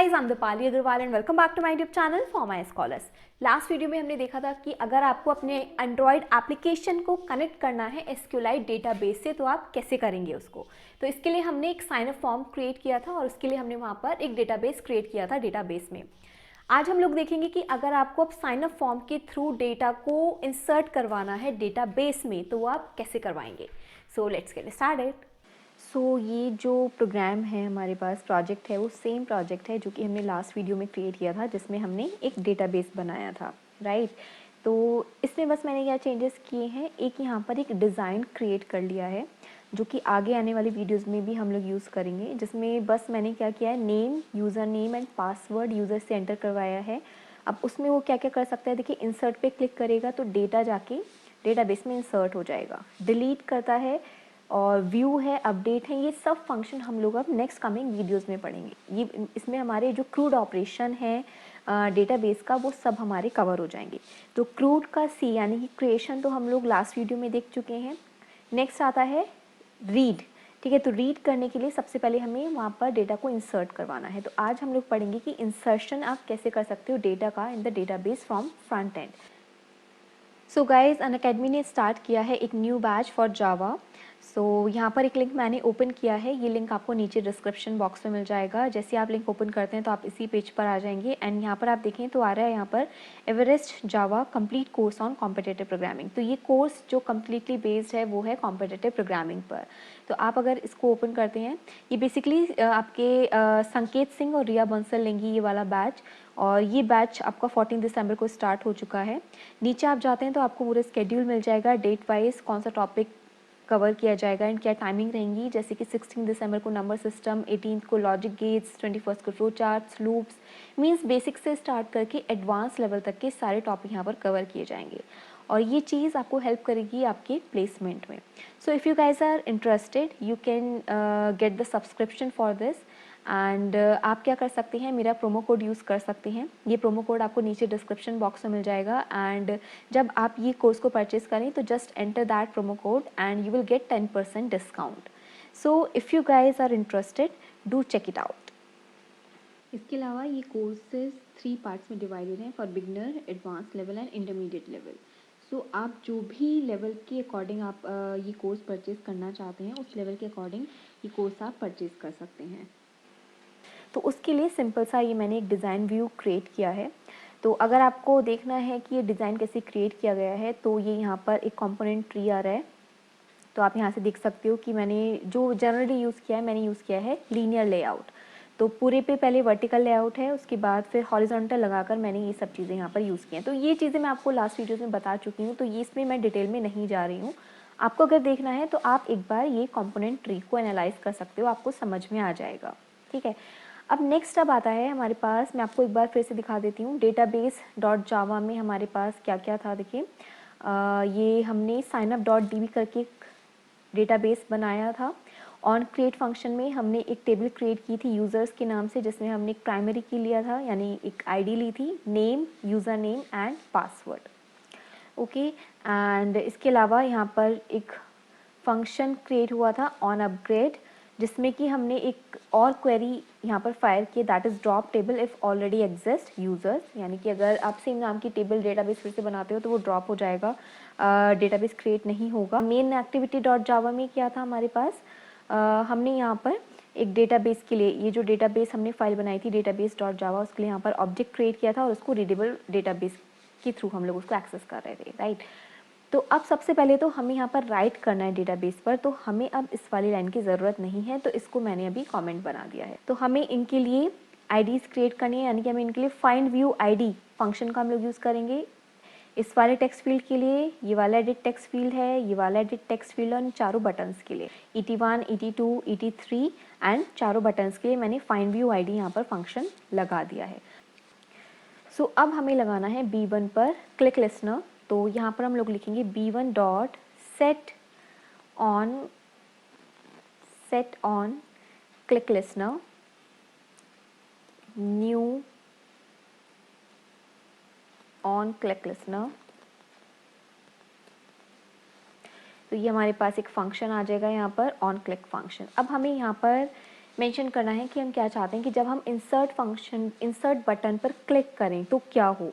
Guys, I am Deepali Agarwal and welcome back to my YouTube channel for my scholars. Last video में हमने देखा था कि अगर आपको अपने एंड्रॉयड एप्लीकेशन को कनेक्ट करना है एसक्यूएलाइट डेटाबेस से तो आप कैसे करेंगे उसको। तो इसके लिए हमने एक साइन अप फॉर्म क्रिएट किया था और उसके लिए हमने वहाँ पर एक डेटाबेस क्रिएट किया था डेटाबेस में। आज हम लोग देखेंगे कि अगर आपको अब साइन अप फॉर्म के थ्रू डेटा को इंसर्ट करवाना है डेटाबेस में तो वो आप कैसे करवाएंगे। So let's get started. So ये जो प्रोग्राम है हमारे पास प्रोजेक्ट है वो सेम प्रोजेक्ट है जो कि हमने लास्ट वीडियो में क्रिएट किया था जिसमें हमने एक डेटाबेस बनाया था, राइट। तो इसमें बस मैंने क्या चेंजेस किए हैं, एक यहाँ पर एक डिज़ाइन क्रिएट कर लिया है जो कि आगे आने वाली वीडियोस में भी हम लोग यूज़ करेंगे, जिसमें बस मैंने क्या किया है, name, user name and password user से एंटर करवाया है। अब उसमें वो क्या क्या कर सकता है, देखिए इंसर्ट पे क्लिक करेगा तो डेटा जाके डेटाबेस में इंसर्ट हो जाएगा, डिलीट करता है और व्यू है, अपडेट है, ये सब फंक्शन हम लोग अब नेक्स्ट कमिंग वीडियोस में पढ़ेंगे। ये इसमें हमारे जो क्रूड ऑपरेशन है डेटाबेस का वो सब हमारे कवर हो जाएंगे। तो क्रूड का सी यानी कि क्रिएशन तो हम लोग लास्ट वीडियो में देख चुके हैं। नेक्स्ट आता है रीड, ठीक है। तो रीड करने के लिए सबसे पहले हमें वहाँ पर डेटा को इंसर्ट करवाना है। तो आज हम लोग पढ़ेंगे कि इंसर्शन आप कैसे कर सकते हो डेटा का in the database from front end. So guys, Unacademy ने स्टार्ट किया है एक न्यू बैच फॉर जावा। सो यहाँ पर एक लिंक मैंने ओपन किया है, ये लिंक आपको नीचे डिस्क्रिप्शन बॉक्स में मिल जाएगा। जैसे आप लिंक ओपन करते हैं तो आप इसी पेज पर आ जाएंगे एंड यहाँ पर आप देखें तो आ रहा है यहाँ पर Everest Java complete course on competitive programming. तो ये कोर्स जो कम्प्लीटली बेस्ड है वो है कॉम्पिटिटिव प्रोग्रामिंग पर। तो आप अगर इसको ओपन करते हैं, ये बेसिकली आपके संकेत सिंह और रिया बंसल लेंगी ये वाला बैच, और ये बैच आपका 14 दिसंबर को स्टार्ट हो चुका है। नीचे आप जाते हैं तो आपको पूरा स्केड्यूल मिल जाएगा, डेट वाइज कौन सा टॉपिक कवर किया जाएगा एंड क्या टाइमिंग रहेंगी। जैसे कि 16 दिसंबर को नंबर सिस्टम, 18 को लॉजिक गेट्स, 21 को flow charts, loops, means basic से स्टार्ट करके एडवांस लेवल तक के सारे टॉपिक यहाँ पर कवर किए जाएंगे और ये चीज़ आपको हेल्प करेगी आपके प्लेसमेंट में। So if you guys are interested you can get the subscription for this and आप क्या कर सकते हैं, मेरा प्रोमो कोड यूज़ कर सकते हैं। ये प्रोमो कोड आपको नीचे डिस्क्रिप्शन बॉक्स में मिल जाएगा एंड जब आप ये कोर्स को परचेज करें तो just enter that promo code and you will get 10% discount. So if you guys are interested do check it out. इसके अलावा ये कोर्सेज 3 पार्ट्स में डिवाइडेड हैं, for beginner, advance level and intermediate level. So आप जो भी level के according आप ये कोर्स परचेज़ करना चाहते हैं उस लेवल के अकॉर्डिंग ये कोर्स आप परचेज़ कर सकते हैं। तो उसके लिए सिंपल सा ये मैंने एक डिज़ाइन व्यू क्रिएट किया है। तो अगर आपको देखना है कि ये डिज़ाइन कैसे क्रिएट किया गया है तो ये यहाँ पर एक कंपोनेंट ट्री आ रहा है। तो आप यहाँ से देख सकते हो कि मैंने जो जनरली यूज़ किया है, मैंने यूज़ किया है लीनियर लेआउट। तो पूरे पे पहले वर्टिकल लेआउट है, उसके बाद फिर हॉरिजॉन्टल लगाकर मैंने ये सब चीज़ें यहाँ पर यूज़ की हैं। तो ये चीज़ें मैं आपको लास्ट वीडियोज़ में बता चुकी हूँ, तो ये इसमें मैं डिटेल में नहीं जा रही हूँ। आपको अगर देखना है तो आप एक बार ये कंपोनेंट ट्री को एनालाइज कर सकते हो, आपको समझ में आ जाएगा, ठीक है। अब नेक्स्ट अब आता है हमारे पास, मैं आपको एक बार फिर से दिखा देती हूँ डेटाबेस डॉट जावा में हमारे पास क्या क्या था। देखिए ये हमने साइनअप.db करके डेटाबेस बनाया था। ऑन क्रिएट फंक्शन में हमने एक टेबल क्रिएट की थी यूज़र्स के नाम से, जिसमें हमने एक प्राइमरी की लिया था यानी एक आईडी ली थी, name, user name and password, okay. And इसके अलावा यहाँ पर एक फंक्शन क्रिएट हुआ था ऑन अपग्रेड, जिसमें कि हमने एक और क्वेरी यहाँ पर फायर की, that is drop table if already exist users, यानी कि अगर आप सेम नाम की टेबल डेटाबेस फिर से बनाते हो तो वो ड्रॉप हो जाएगा, डेटाबेस क्रिएट नहीं होगा। मेन एक्टिविटी डॉट जावा में क्या था हमारे पास, हमने यहाँ पर एक डेटाबेस के लिए, ये जो डेटाबेस हमने फाइल बनाई थी डेटाबेस डॉट जावा, उसके लिए यहाँ पर ऑब्जेक्ट क्रिएट किया था और उसको रीडेबल डेटाबेस के थ्रू हम लोग उसको एक्सेस कर रहे थे, राइट। तो अब सबसे पहले तो हमें यहाँ पर राइट करना है डेटाबेस पर, तो हमें अब इस वाली लाइन की ज़रूरत नहीं है, तो इसको मैंने अभी कमेंट बना दिया है। तो हमें इनके लिए आईडीज़ क्रिएट करनी है, यानी कि हमें इनके लिए फाइंड व्यू आईडी फंक्शन का हम लोग यूज़ करेंगे। इस वाले टेक्स्ट फील्ड के लिए ये वाला एडिट टेक्स्ट फील्ड है, ये वाला एडिट टेक्स्ट फील्ड, और चारों बटन्स के लिए ET1, ET2, ET3 एंड चारों बटन्स के लिए मैंने फाइंड व्यू आईडी यहाँ पर फंक्शन लगा दिया है। सो अब हमें लगाना है B1 पर क्लिक लिसनर। तो यहाँ पर हम लोग लिखेंगे B1 dot set on click listener new on click listener. तो ये हमारे पास एक फंक्शन आ जाएगा यहाँ पर ऑन क्लिक फंक्शन। अब हमें यहाँ पर मेंशन करना है कि हम क्या चाहते हैं कि जब हम इंसर्ट बटन पर क्लिक करें तो क्या हो,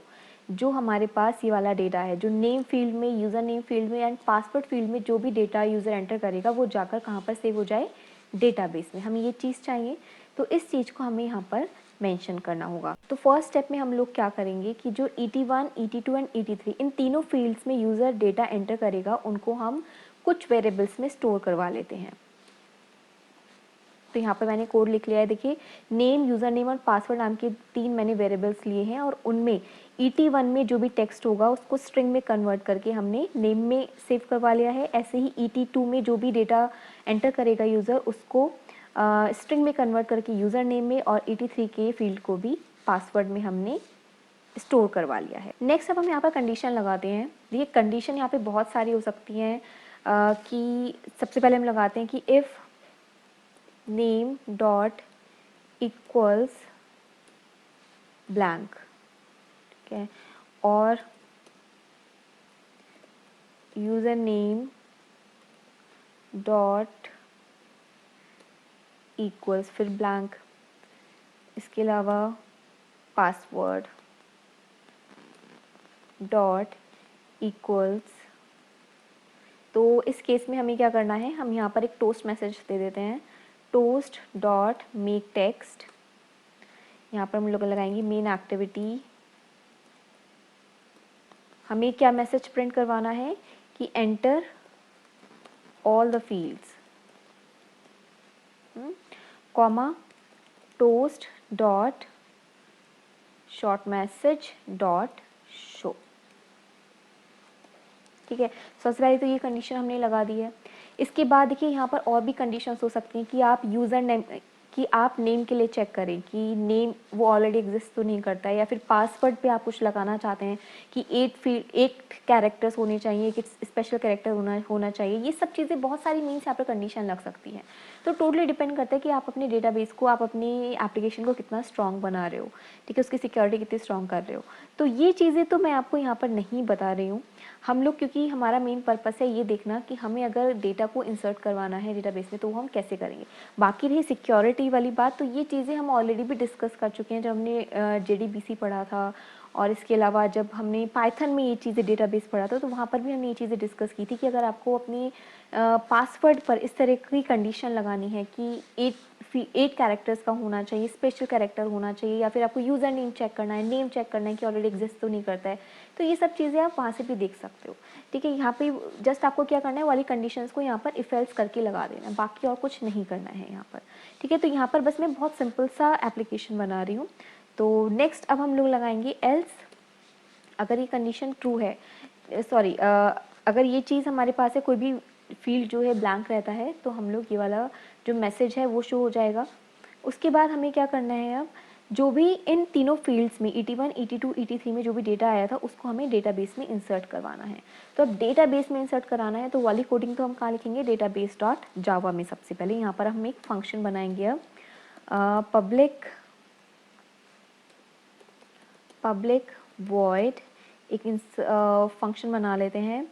जो हमारे पास ये वाला डेटा है, जो नेम फील्ड में, यूज़र नेम फील्ड में एंड पासवर्ड फील्ड में जो भी डेटा यूज़र एंटर करेगा वो जाकर कहाँ पर सेव हो जाए, डेटाबेस में। हमें ये चीज़ चाहिए, तो इस चीज़ को हमें यहाँ पर मेंशन करना होगा। तो फर्स्ट स्टेप में हम लोग क्या करेंगे कि जो ET1, ET2 एंड ET3 इन तीनों फील्ड्स में यूज़र डेटा एंटर करेगा, उनको हम कुछ वेरिएबल्स में स्टोर करवा लेते हैं। तो यहाँ पर मैंने कोड लिख लिया है, देखिए नेम, यूज़र नेम और पासवर्ड नाम के 3 मैंने वेरिएबल्स लिए हैं और उनमें ET1 में जो भी टेक्स्ट होगा उसको स्ट्रिंग में कन्वर्ट करके हमने नेम में सेव करवा लिया है। ऐसे ही ET2 में जो भी डेटा एंटर करेगा यूज़र उसको स्ट्रिंग में कन्वर्ट करके यूज़र नेम में, और ET3 के फील्ड को भी पासवर्ड में हमने स्टोर करवा लिया है। नेक्स्ट अब हम यहाँ पर कंडीशन लगाते हैं। देखिए कंडीशन यहाँ पे बहुत सारी हो सकती हैं कि सबसे पहले हम लगाते हैं कि if name dot equals blank, ठीक है, और यूज़र नेम डॉट इक्वल्स फिर ब्लैंक, इसके अलावा पासवर्ड डॉट इक्वल्स। तो इस केस में हमें क्या करना है, हम यहाँ पर एक टोस्ट मैसेज दे देते हैं, टोस्ट डॉट मेक टेक्स्ट। यहाँ पर हम लोग लगाएंगे मेन एक्टिविटी। हमें क्या मैसेज प्रिंट करवाना है कि enter all the fields, comma toast dot short message dot show. ठीक है, सबसे पहले तो ये कंडीशन हमने लगा दी है। इसके बाद देखिए यहाँ पर और भी कंडीशंस हो सकती हैं कि आप यूज़र नेम, कि आप नेम के लिए चेक करें कि नेम वो ऑलरेडी एग्जिस्ट तो नहीं करता है, या फिर पासवर्ड पे आप कुछ लगाना चाहते हैं कि 8 कैरेक्टर्स होने चाहिए, एक स्पेशल कैरेक्टर होना चाहिए। ये सब चीज़ें, बहुत सारी मीन्स यहाँ पर कंडीशन लग सकती हैं। तो टोटली डिपेंड करता है कि आप अपने डेटाबेस को, आप अपनी एप्लीकेशन को कितना स्ट्रॉन्ग बना रहे हो, ठीक है, उसकी सिक्योरिटी कितनी स्ट्रॉन्ग कर रहे हो। तो ये चीज़ें तो मैं आपको यहाँ पर नहीं बता रही हूँ। हम लोग, क्योंकि हमारा मेन पर्पस है ये देखना कि हमें अगर डेटा को इंसर्ट करवाना है डेटाबेस में तो वो हम कैसे करेंगे। बाकी रही सिक्योरिटी वाली बात, तो ये चीज़ें हम ऑलरेडी भी डिस्कस कर चुके हैं जब हमने JDBC पढ़ा था, और इसके अलावा जब हमने पाइथन में ये चीज़ें डेटाबेस पढ़ा था तो वहाँ पर भी हमने ये चीज़ें डिस्कस की थी कि अगर आपको अपने पासवर्ड पर इस तरह की कंडीशन लगानी है कि 8 कैरेक्टर्स का होना चाहिए, स्पेशल कैरेक्टर होना चाहिए, या फिर आपको यूज़र नेम चेक करना है, नेम चेक करना है कि ऑलरेडी एग्जिस्ट तो नहीं करता है, तो ये सब चीज़ें आप वहाँ से भी देख सकते हो। ठीक है, यहाँ पे जस्ट आपको क्या करना है, वाली कंडीशंस को यहाँ पर इफ एल्स करके लगा देना है, बाकी और कुछ नहीं करना है यहाँ पर। ठीक है, तो यहाँ पर बस मैं बहुत सिंपल सा एप्लीकेशन बना रही हूँ। तो नेक्स्ट अब हम लोग लगाएंगे एल्स। अगर ये कंडीशन ट्रू है, सॉरी, अगर ये चीज़ हमारे पास है, कोई भी फील्ड जो है ब्लैंक रहता है, तो हम लोग ये वाला जो मैसेज है वो शो हो जाएगा। उसके बाद हमें क्या करना है, अब जो भी इन तीनों फील्ड्स में ET1, ET2, ET3 में जो भी डेटा आया था उसको हमें डेटाबेस में इंसर्ट करवाना है। तो अब डेटाबेस में इंसर्ट कराना है तो वाली कोडिंग तो हम कहाँ लिखेंगे, डेटाबेस डॉट जावा में। सबसे पहले यहाँ पर हम एक फंक्शन बनाएंगे, अब पब्लिक वॉइड एक फंक्शन बना लेते हैं,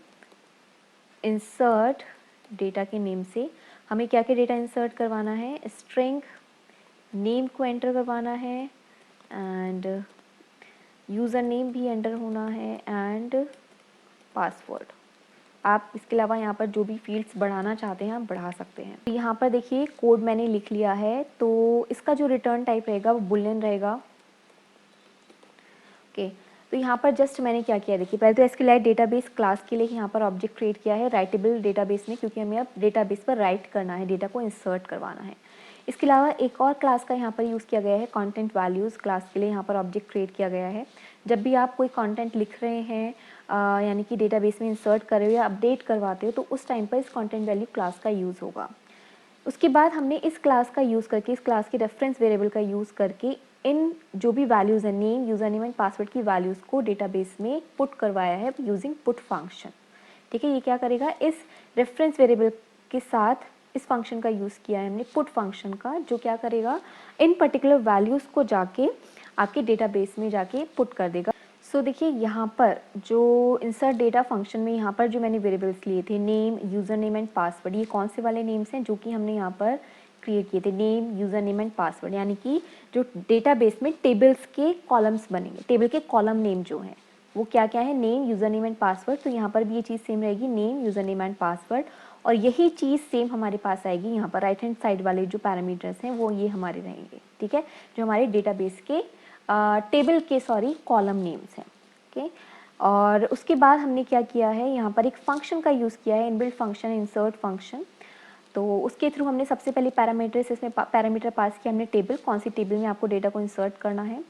इंसर्ट डेटा के नेम से। हमें क्या क्या डेटा इंसर्ट करवाना है, स्ट्रिंग नेम को एंटर करवाना है, एंड यूज़र नेम भी एंटर होना है, एंड पासवर्ड। आप इसके अलावा यहाँ पर जो भी फील्ड्स बढ़ाना चाहते हैं आप बढ़ा सकते हैं। यहाँ पर देखिए कोड मैंने लिख लिया है, तो इसका जो रिटर्न टाइप रहेगा वो बुलियन रहेगा। ओके, तो यहाँ पर जस्ट मैंने क्या किया, देखिए पहले तो SQLite डेटाबेस क्लास के लिए यहाँ पर ऑब्जेक्ट क्रिएट किया है राइटेबल डेटाबेस में, क्योंकि हमें अब डेटाबेस पर राइट करना है, डेटा को इंसर्ट करवाना है। इसके अलावा एक और क्लास का यहाँ पर यूज़ किया गया है, कंटेंट वैल्यूज़ क्लास के लिए यहाँ पर ऑब्जेक्ट क्रिएट किया गया है। जब भी आप कोई कंटेंट लिख रहे हैं, यानी कि डेटाबेस में इंसर्ट कर रहे हो या अपडेट करवाते हो, तो उस टाइम पर इस कंटेंट वैल्यू क्लास का यूज़ होगा। उसके बाद हमने इस क्लास का यूज़ करके, इस क्लास के रेफरेंस वेरिएबल का यूज़ करके इन जो भी वैल्यूज़ हैं, name, user name and password की वैल्यूज़ को डेटाबेस में पुट करवाया है यूजिंग पुट फंक्शन। ठीक है, ये क्या करेगा, इस रेफरेंस वेरिएबल के साथ इस फंक्शन का यूज़ किया है हमने, पुट फंक्शन का, जो क्या करेगा, इन पर्टिकुलर वैल्यूज़ को जाके आपके डेटाबेस में जाके पुट कर देगा। सो देखिए यहाँ पर जो इंसर्ट डेटा फंक्शन में यहाँ पर जो मैंने वेरिएबल्स लिए थे, name, user name and password, ये कौन से वाले नेम्स हैं जो कि हमने यहाँ पर क्रिएट किए थे, name, user name and password, यानी कि जो डेटाबेस में टेबल्स के कॉलम्स बनेंगे, टेबल के कॉलम नेम जो हैं वो क्या क्या है, name, user name and password. तो यहाँ पर भी ये चीज़ सेम रहेगी, name, user name and password. और यही चीज़ सेम हमारे पास आएगी यहाँ पर राइट हैंड साइड वाले जो पैरामीटर्स हैं वो ये हमारे रहेंगे, ठीक है, जो हमारे डेटाबेस के टेबल के कॉलम नेम्स हैं। ओके, और उसके बाद हमने क्या किया है, यहाँ पर एक फंक्शन का यूज़ किया है, इनबिल्ट फंक्शन, इंसर्ट फंक्शन। तो उसके थ्रू हमने सबसे पहले पैरामीटर्स, इसमें पैरामीटर पास किया हमने टेबल, कौन सी टेबल में आपको डेटा को इंसर्ट करना है।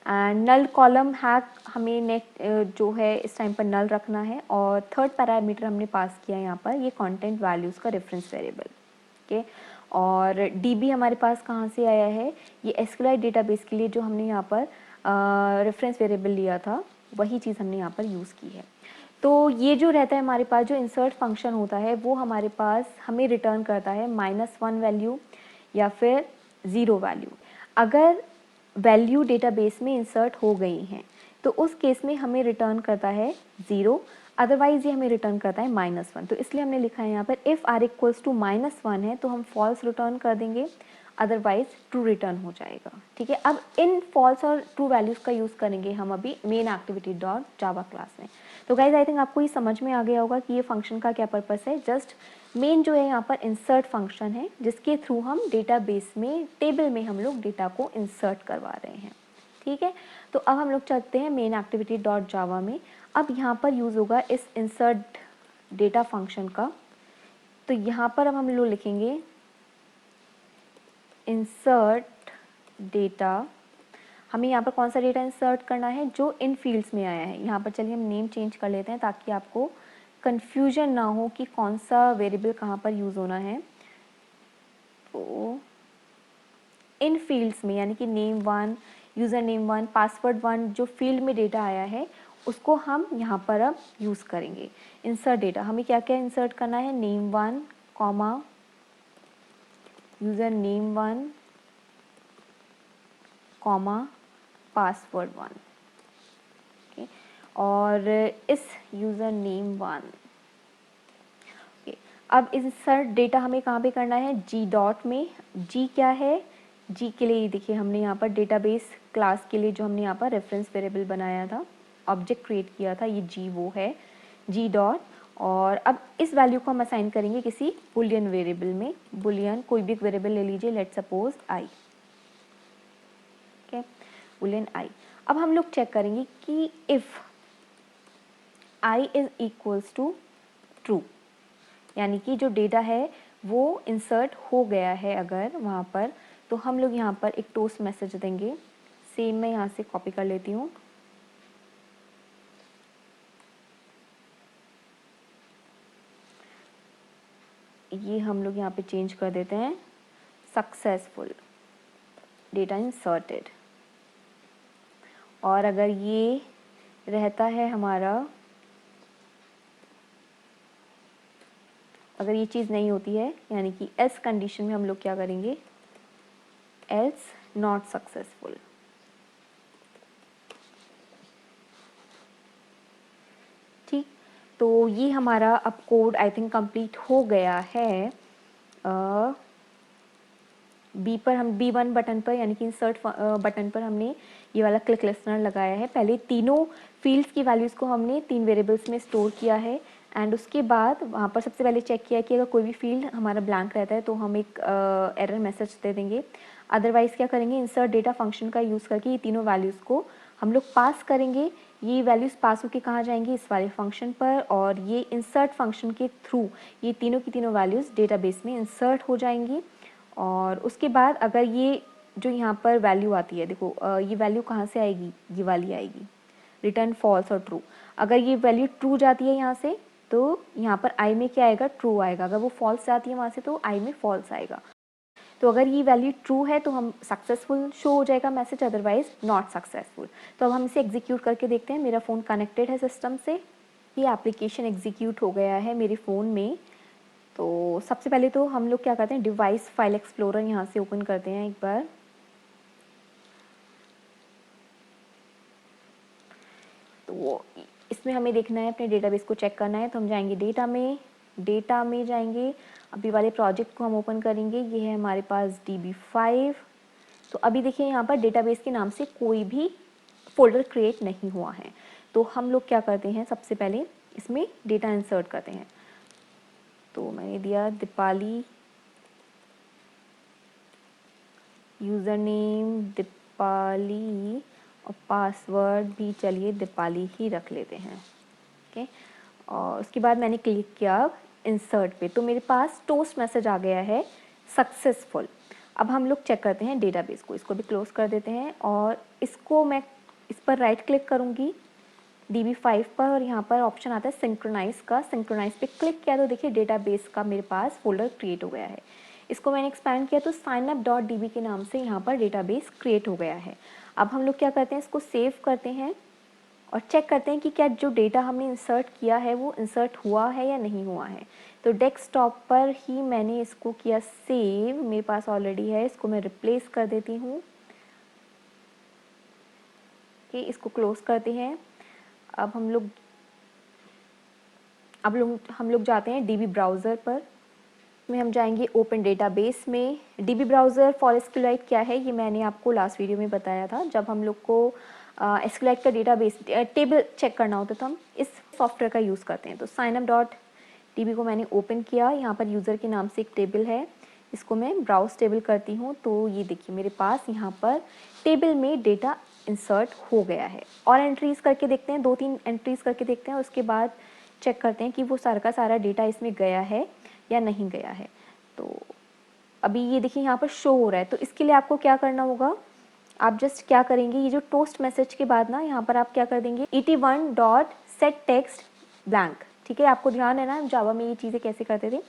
एंड नल कॉलम हैक हमें नेक्स्ट जो है इस टाइम पर नल रखना है। और थर्ड पैरामीटर हमने पास किया यहाँ पर ये कंटेंट वैल्यूज़ का रेफरेंस वेरिएबल। ओके, और डीबी हमारे पास कहाँ से आया है, ये एसक्यूएलआई डेटाबेस के लिए जो हमने यहाँ पर रेफरेंस वेरिएबल लिया था वही चीज़ हमने यहाँ पर यूज़ की है। तो ये जो रहता है हमारे पास, जो इंसर्ट फंक्शन होता है वो हमारे पास हमें रिटर्न करता है -1 वैल्यू या फिर 0 वैल्यू। अगर वैल्यू डेटाबेस में इंसर्ट हो गई हैं तो उस केस में हमें रिटर्न करता है 0, अदरवाइज़ ये हमें रिटर्न करता है -1। तो इसलिए हमने लिखा है यहाँ पर इफ़ r इक्वल्स टू -1 है तो हम फॉल्स रिटर्न कर देंगे, अदरवाइज ट्रू रिटर्न हो जाएगा, ठीक है। अब इन फॉल्स और ट्रू वैल्यूज़ का यूज़ करेंगे हम अभी main activity dot Java class में। तो गाइज आई थिंक आपको ये समझ में आ गया होगा कि ये फंक्शन का क्या पर्पस है। जस्ट मेन जो है यहाँ पर इंसर्ट फंक्शन है जिसके थ्रू हम डेटाबेस में टेबल में हम लोग डेटा को इंसर्ट करवा रहे हैं, ठीक है। तो अब हम लोग चलते हैं मेन एक्टिविटी डॉट जावा में। अब यहाँ पर यूज़ होगा इस इंसर्ट डेटा फंक्शन का। तो यहाँ पर अब हम लोग लिखेंगे इंसर्ट डेटा। हमें यहाँ पर कौन सा डेटा इंसर्ट करना है, जो इन फील्ड्स में आया है। यहाँ पर चलिए हम नेम चेंज कर लेते हैं ताकि आपको कन्फ्यूजन ना हो कि कौन सा वेरिएबल कहाँ पर यूज़ होना है। तो इन फील्ड्स में यानी कि नेम 1, यूज़र नेम 1, पासवर्ड 1 जो फील्ड में डेटा आया है उसको हम यहाँ पर अब यूज़ करेंगे। इंसर्ट डेटा हमें क्या क्या इंसर्ट करना है, name 1 comma user name 1 comma password 1, okay. और इस यूज़र नेम 1, ओके। अब इंसर्ट डेटा हमें कहाँ पे करना है, जी डॉट में। जी क्या है, जी के लिए देखिए हमने यहाँ पर डेटाबेस क्लास के लिए जो हमने यहाँ पर रेफरेंस वेरिएबल बनाया था, ऑब्जेक्ट क्रिएट किया था, ये जी वो है, जी डॉट। और अब इस वैल्यू को हम असाइन करेंगे किसी बुलियन वेरिएबल में। बुलियन कोई भी एक वेरिएबल ले लीजिए, let suppose I, okay, boolean I. अब हम लोग चेक करेंगे कि if I is equals to true, यानी कि जो डेटा है वो इंसर्ट हो गया है अगर वहाँ पर, तो हम लोग यहाँ पर एक टोस्ट मैसेज देंगे। सेम मैं यहाँ से कॉपी कर लेती हूँ। ये हम लोग यहाँ पे चेंज कर देते हैं, सक्सेसफुल डेटा इंसर्टेड। और अगर ये रहता है हमारा, अगर ये चीज़ नहीं होती है यानी कि एल्स कंडीशन में हम लोग क्या करेंगे, एल्स नॉट सक्सेसफुल। ठीक, तो ये हमारा अब कोड आई थिंक कंप्लीट हो गया है। बी पर हम B1 बटन पर यानी कि इंसर्ट बटन पर हमने ये वाला क्लिक लिस्टनर लगाया है। पहले तीनों फील्ड्स की वैल्यूज़ को हमने 3 वेरिएबल्स में स्टोर किया है एंड उसके बाद वहाँ पर सबसे पहले चेक किया कि अगर कोई भी फील्ड हमारा ब्लैंक रहता है तो हम एक एरर मैसेज दे देंगे। अदरवाइज़ क्या करेंगे, इंसर्ट डेटा फंक्शन का यूज़ करके ये तीनों वैल्यूज़ को हम लोग पास करेंगे। ये वैल्यूज़ पास होकर कहाँ जाएंगी, इस वाले फंक्शन पर, और ये इंसर्ट फंक्शन के थ्रू ये तीनों की तीनों वैल्यूज़ डेटाबेस में इंसर्ट हो जाएंगी। और उसके बाद अगर ये जो यहाँ पर वैल्यू आती है, देखो ये वैल्यू कहाँ से आएगी, ये वाली आएगी, रिटर्न फॉल्स और ट्रू। अगर ये वैल्यू ट्रू जाती है यहाँ से तो यहाँ पर आई में क्या आएगा, ट्रू आएगा। अगर वो फॉल्स जाती है वहाँ से तो आई में फॉल्स आएगा। तो अगर ये वैल्यू ट्रू है तो हम सक्सेसफुल शो हो जाएगा मैसेज, अदरवाइज नॉट सक्सेसफुल। तो अब हम इसे एग्जीक्यूट करके देखते हैं। मेरा फ़ोन कनेक्टेड है सिस्टम से, ये एप्लीकेशन एग्जीक्यूट हो गया है मेरे फ़ोन में। तो सबसे पहले तो हम लोग क्या करते हैं, डिवाइस फाइल एक्सप्लोरर यहाँ से ओपन करते हैं एक बार। तो इसमें हमें देखना है, अपने डेटाबेस को चेक करना है, तो हम जाएंगे डेटा में, डेटा में जाएंगे, अभी वाले प्रोजेक्ट को हम ओपन करेंगे। ये है हमारे पास DB5। तो अभी देखिए यहाँ पर डेटाबेस के नाम से कोई भी फोल्डर क्रिएट नहीं हुआ है। तो हम लोग क्या करते हैं, सबसे पहले इसमें डेटा इंसर्ट करते हैं। तो मैंने दिया दीपाली, यूज़र नेम दीपाली और पासवर्ड भी चलिए दीपाली ही रख लेते हैं। ओके, और उसके बाद मैंने क्लिक किया इंसर्ट पे, तो मेरे पास टोस्ट मैसेज आ गया है सक्सेसफुल। अब हम लोग चेक करते हैं डेटाबेस को, इसको भी क्लोज कर देते हैं और इसको मैं इस पर राइट क्लिक करूँगी DB5 पर और यहाँ पर ऑप्शन आता है सिंक्रोनाइज का। सिंक्रोनाइज पे क्लिक किया तो देखिए डेटाबेस का मेरे पास फोल्डर क्रिएट हो गया है। इसको मैंने एक्सपैंड किया तो signup.db के नाम से यहाँ पर डेटाबेस क्रिएट हो गया है। अब हम लोग क्या करते हैं, इसको सेव करते हैं और चेक करते हैं कि क्या जो डेटा हमने इंसर्ट किया है वो इंसर्ट हुआ है या नहीं हुआ है। तो डेस्कटॉप पर ही मैंने इसको किया सेव, मेरे पास ऑलरेडी है, इसको मैं रिप्लेस कर देती हूँ। कि इसको क्लोज करते हैं। अब हम लोग जाते हैं DB ब्राउज़र पर। में हम जाएंगे ओपन डेटाबेस में। DB ब्राउज़र फॉर SQLite क्या है ये मैंने आपको लास्ट वीडियो में बताया था। जब हम लोग को SQLite का डेटाबेस टेबल चेक करना होता है तो हम इस सॉफ्टवेयर का यूज़ करते हैं। तो signup.db को मैंने ओपन किया, यहाँ पर यूज़र के नाम से एक टेबल है, इसको मैं ब्राउज़ टेबल करती हूँ। तो ये देखिए मेरे पास यहाँ पर टेबल में डेटा इंसर्ट हो गया है। और एंट्रीज़ करके देखते हैं, 2-3 एंट्रीज़ करके देखते हैं, उसके बाद चेक करते हैं कि वो सारा का सारा डेटा इसमें गया है या नहीं गया है। तो अभी ये देखिए यहाँ पर शो हो रहा है। तो इसके लिए आपको क्या करना होगा, आप जस्ट क्या करेंगे, ये जो टोस्ट मैसेज के बाद ना यहाँ पर आप क्या कर देंगे et1.setTextBlank। ठीक है, आपको ध्यान है ना जावा में ये चीज़ें कैसे करते थे, मैं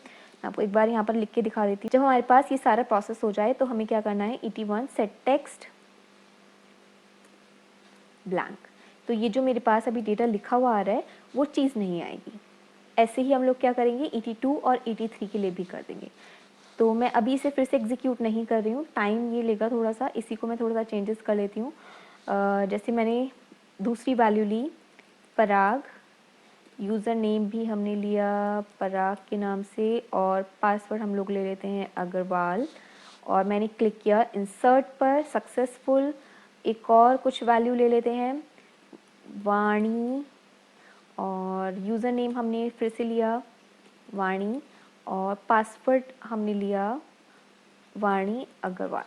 आपको एक बार यहाँ पर लिख के दिखा देती हूँ। जब हमारे पास ये सारा प्रोसेस हो जाए तो हमें क्या करना है, et1.setTextBlank। तो ये जो मेरे पास अभी डेटा लिखा हुआ आ रहा है वो चीज़ नहीं आएगी। ऐसे ही हम लोग क्या करेंगे et2 और et3 के लिए भी कर देंगे। तो मैं अभी इसे फिर से एग्जीक्यूट नहीं कर रही हूँ, टाइम ये लेगा थोड़ा सा, इसी को मैं थोड़ा सा चेंजेस कर लेती हूँ। जैसे मैंने दूसरी वैल्यू ली पराग, यूज़र नेम भी हमने लिया पराग के नाम से और पासवर्ड हम लोग ले लेते हैं अग्रवाल। और मैंने क्लिक किया इंसर्ट पर सक्सेसफुल। एक और कुछ वैल्यू ले लेते हैं वाणी और यूज़र नेम हमने फिर से लिया वाणी और पासवर्ड हमने लिया वाणी अग्रवाल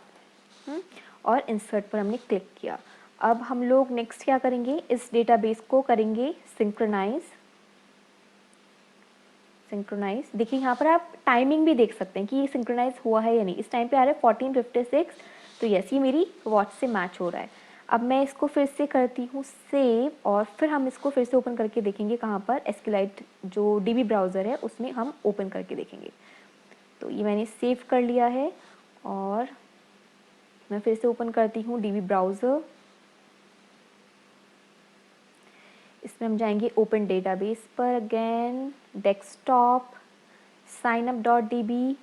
और इंसर्ट पर हमने क्लिक किया। अब हम लोग नेक्स्ट क्या करेंगे, इस डेटाबेस को करेंगे सिंक्रोनाइज। देखिए यहाँ पर आप टाइमिंग भी देख सकते हैं कि ये सिंक्रोनाइज हुआ है या नहीं। इस टाइम पे आ रहा है 14:56, तो यस ये मेरी वॉच से मैच हो रहा है। अब मैं इसको फिर से करती हूँ सेव और फिर हम इसको फिर से ओपन करके देखेंगे कहाँ पर, SQLite जो DB ब्राउज़र है उसमें हम ओपन करके देखेंगे। तो ये मैंने सेव कर लिया है और मैं फिर से ओपन करती हूँ DB ब्राउज़र। इसमें हम जाएंगे ओपन डेटाबेस पर, again desktop, signup.db,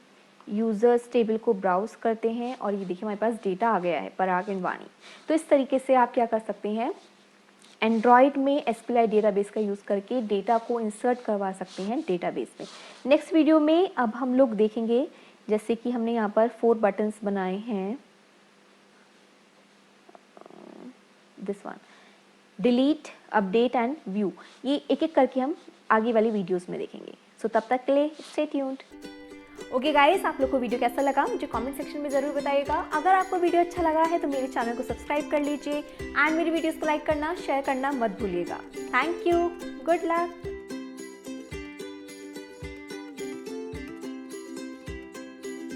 users table को ब्राउज़ करते हैं और ये देखिए हमारे पास डेटा आ गया है पराग एंड वाणी। तो इस तरीके से आप क्या कर सकते हैं, एंड्रॉयड में SQLite डेटाबेस का यूज़ करके डेटा को इंसर्ट करवा सकते हैं डेटाबेस में। नेक्स्ट वीडियो में अब हम लोग देखेंगे, जैसे कि हमने यहाँ पर 4 बटन्स बनाए हैं, this one, delete, update and view, ये एक एक करके हम आगे वाली वीडियोस में देखेंगे। सो तब तक के लिए स्टे ट्यून्ड। ओके गाइस, आप लोग को वीडियो कैसा लगा मुझे कमेंट सेक्शन में ज़रूर बताइएगा। अगर आपको वीडियो अच्छा लगा है तो मेरे चैनल को सब्सक्राइब कर लीजिए एंड मेरी वीडियोस को लाइक करना, शेयर करना मत भूलिएगा। Thank you, good luck.